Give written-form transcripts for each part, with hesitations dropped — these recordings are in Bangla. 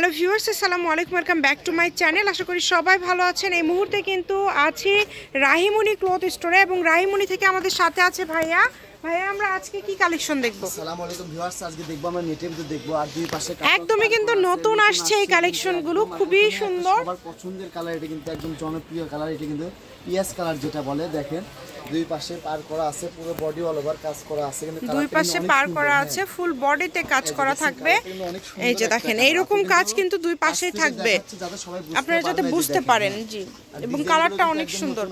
হ্যালো ভিউয়ার্স, আসসালামু আলাইকুম, welcome back to my channel. আশা করি সবাই ভালো আছেন। এই মুহূর্তে কিন্তু আছি রাহিমণি ক্লথ স্টোরে এবং রাহিমণি থেকে আমাদের সাথে আছে ভাইয়া। আমরা আজকে কি কালেকশন দেখব? আসসালামু আলাইকুম ভিউয়ার্স, আজকে দেখব আমরা নেটের ভিতর দেখব আর দুই পাশে একদমই কিন্তু নতুন আসছে এই কালেকশনগুলো, খুবই সুন্দর, সবার পছন্দের কালার। এটা কিন্তু একদম জনপ্রিয় কালার, এটা কিন্তু পিএস কালার যেটা বলে। দেখেন দুই পাশে পার করা আছে, পুরো বডি অল ওভার কাজ করা আছে, কিন্তু দুই পাশে পার করা আছে, ফুল বডিতে কাজ করা থাকবে। এই যে দেখেন এইরকম কাজ কিন্তু দুই পাশেই থাকবে, আপনারা যাতে বুঝতে পারেন। জি, এবং কালারটা অনেক সুন্দর,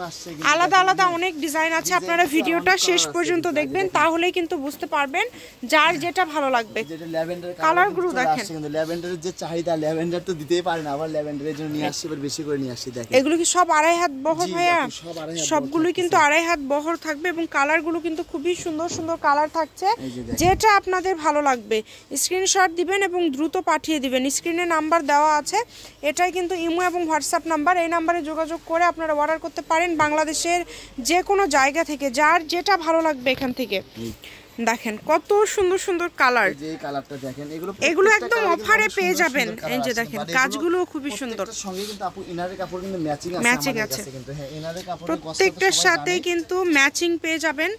আলাদা আলাদা অনেক ডিজাইন আছে। আপনারা ভিডিওটা শেষ পর্যন্ত দেখবেন, তাহলেই কিন্তু বুঝতে পারবেন যার যেটা ভালো লাগবে। কালারগুলো দেখেন, কিন্তু ল্যাভেন্ডারের যে চাহিদা, ল্যাভেন্ডার তো দিতেই পারে না, আবার ল্যাভেন্ডারের জন্য নিয়ে আসছি, এবার বেশি করে নিয়ে আসছি। দেখেন এগুলো কি সব আড়াই হাত বহর ভাইয়া? সবগুলোই কিন্তু আড়াই হাত বহর থাকবে এবং কালারগুলো কিন্তু খুবই সুন্দর সুন্দর কালার থাকছে। যেটা আপনাদের ভালো লাগবে স্ক্রিনশট দিবেন এবং দ্রুত পাঠিয়ে দিবেন। স্ক্রিনে নাম্বার দেওয়া আছে, এটাই কিন্তু ইমো এবং হোয়াটসঅ্যাপ নাম্বার। এই নাম্বারে যোগাযোগ করে আপনারা অর্ডার করতে পারেন বাংলাদেশের যে কোনো জায়গা থেকে, যার যেটা ভালো লাগবে এখান থেকে। দেখেন কত সুন্দর সুন্দর কালার, যে কালারটা দেখেন, এগুলো একদম অফারে পেয়ে যাবেন। এই যে দেখেন কাজগুলো খুবই সুন্দর, সঙ্গে কিন্তু আপু ইনারের কাপড় কিন্তু ম্যাচিং আছে কিন্তু। হ্যাঁ, ইনারের কাপড় প্রত্যেকটার সাথে কিন্তু ম্যাচিং পেয়ে যাবেন,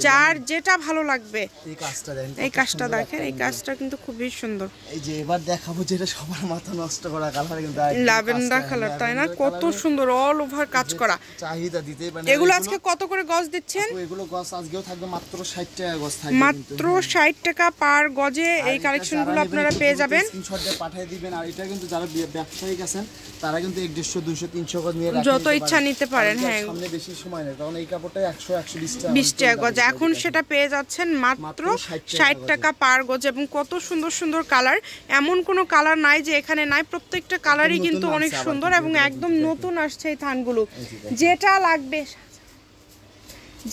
যার যেটা ভালো লাগবে। এই কাজটা দেখেন, এই কাজটা দেখেন, এই কাজটা কিন্তু খুবই সুন্দর। এই যে এবার দেখাবো যেটা সবার মাথা নষ্ট করা কালার, কিন্তু ল্যাভেন্ডার কালার, তাই না? কত সুন্দর অল ওভার কাজ করা, চাহিদা দিতেই পারে। এগুলো আজকে কত করে গজ দিচ্ছেন? এগুলো গজ আজকেও থাকবে মাত্র 60 টাকা গজ থাকবে, মাত্র 60 টাকা পার গজে এই কালেকশনগুলো আপনারা পেয়ে যাবেন। স্ক্রিনশট দিয়ে পাঠিয়ে দিবেন। আর এটা কিন্তু যারা ব্যবসায়িক আছেন তারা কিন্তু 150 200 300 গজ নিয়ে রাখেন, যত ইচ্ছা নিতে পারেন। হ্যাঁ, সামনে বেশি সময় নেই, কারণ এই কাপড়টা 100 120 টাকা 20 টাকা গজ, এখন সেটা পেয়ে যাচ্ছেন মাত্র 60 টাকা পার গজ। এবং কত সুন্দর সুন্দর কালার, এমন কোনো কালার নাই যে এখানে নাই, প্রত্যেকটা কালারই কিন্তু অনেক সুন্দর এবং একদম নতুন আসছে এই থানগুলো। যেটা লাগবে,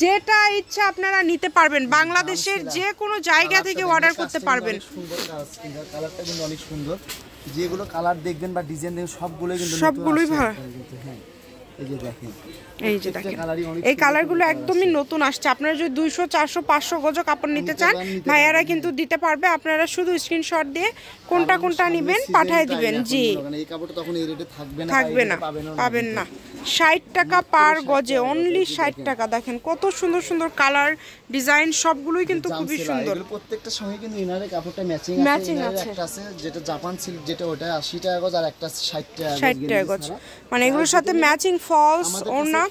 যেটা ইচ্ছা আপনারা নিতে পারবেন, বাংলাদেশের যে কোনো জায়গা থেকে অর্ডার করতে পারবেন। সুন্দর কালারটা কিন্তু অনেক সুন্দর, যেগুলো কালার দেখবেন বা ডিজাইন দেখবেন সবগুলোই ভালো। হ্যাঁ, এই যে দেখেন, এই যে দেখেন এই কালারগুলো একদমই নতুন আসছে। আপনারা যদি 200 400 500 গজ কাপড় নিতে চান, ভাইয়ারা কিন্তু দিতে পারবে। আপনারা শুধু স্ক্রিনশট দিয়ে কোনটা কোনটা নেবেন পাঠিয়ে দিবেন। জি, এই কাপড়টা তখন এই রেটে থাকবে না, পাবেন না। 60 টাকা পার গজে, অনলি 60 টাকা। দেখেন কত সুন্দর সুন্দর কালার, ডিজাইন সবগুলোই কিন্তু খুবই সুন্দর। প্রত্যেকটা সঙ্গে কিন্তু ইনারের কাপড়টা ম্যাচিং আছে। একটা আছে যেটা জাপান সিল্ক, যেটা ওটা 80 টাকা গজ, আর একটা 60 টাকা গজ। মানে এগুলোর সাথে ম্যাচিং ফলস ওড়না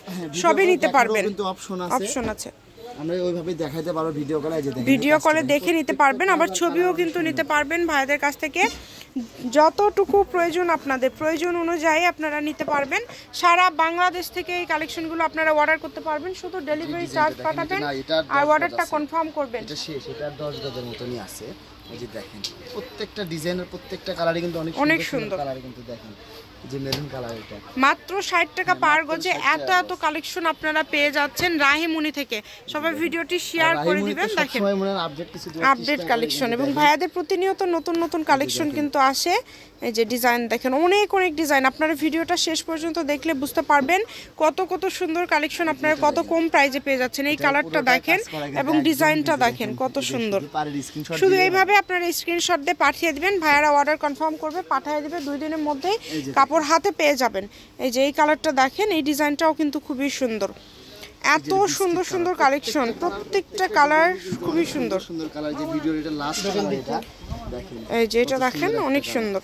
সবই নিতে পারবেন, কিন্তু অপশন আছে। আমরা ওইভাবে দেখাইতে পারবো ভিডিও কলে, যে ভিডিও কলে দেখে নিতে পারবেন, আবার ছবিও কিন্তু নিতে পারবেন ভাইদের কাছ থেকে। যতটুকু প্রয়োজন আপনাদের প্রয়োজন অনুযায়ী আপনারা নিতে পারবেন। সারা বাংলাদেশ থেকে এই কালেকশনগুলো আপনারা অর্ডার করতে পারবেন, শুধু ডেলিভারি চার্জ পাঠাবেন আর অর্ডারটা কনফার্ম করবেন। এটা শেষ, এটা 10 গজের মতনই আছে। এই যে দেখেন প্রত্যেকটা ডিজাইনের প্রত্যেকটা কালারই কিন্তু অনেক সুন্দর কালার, কিন্তু দেখেন যে মেরুন কালার, এটা মাত্র 60 টাকা পার গজে এত এত কালেকশন আপনারা পেয়ে যাচ্ছেন রাহিমণি থেকে। সবাই ভিডিওটি শেয়ার করে দিবেন। দেখেন আপডেট কালেকশন এবং ভাইয়াদের প্রতিনিয়ত নতুন নতুন কালেকশন কিন্তু আসে। এই যে ডিজাইন দেখেন, অনেক অনেক ডিজাইন। আপনারা ভিডিওটা শেষ পর্যন্ত দেখলে বুঝতে পারবেন কত কত সুন্দর কালেকশন আপনারা কত কম প্রাইজে পেয়ে যাচ্ছেন। এই কালারটা দেখেন এবং ডিজাইনটা দেখেন কত সুন্দর। শুধু এইভাবে আপনারা স্ক্রিনশট দিয়ে পাঠিয়ে দিবেন, ভাইয়ারা অর্ডার কনফার্ম করবে, পাঠিয়ে দিবে। 2 দিনের মধ্যেই কাপড় হাতে পেয়ে যাবেন। এই যে এই কালারটা দেখেন, এই ডিজাইনটাও কিন্তু খুবই সুন্দর। এত সুন্দর সুন্দর কালেকশন, প্রত্যেকটা কালার খুবই সুন্দর। এই যে এটা দেখেন অনেক সুন্দর।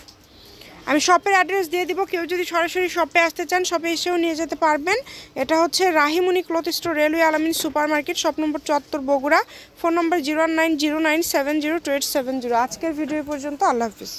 আমি শপের অ্যাড্রেস দিয়ে দিব, কেউ যদি সরাসরি শপে আসতে চান শপে এসেও নিয়ে যেতে পারবেন। এটা হচ্ছে রাহিমণি ক্লথ স্টোর, রেলওয়ে আলামিন super market, shop number 74 Bogura. Phone নম্বর 01909702870। আজকের ভিডিও পর্যন্ত, আল্লাহ হাফিজ।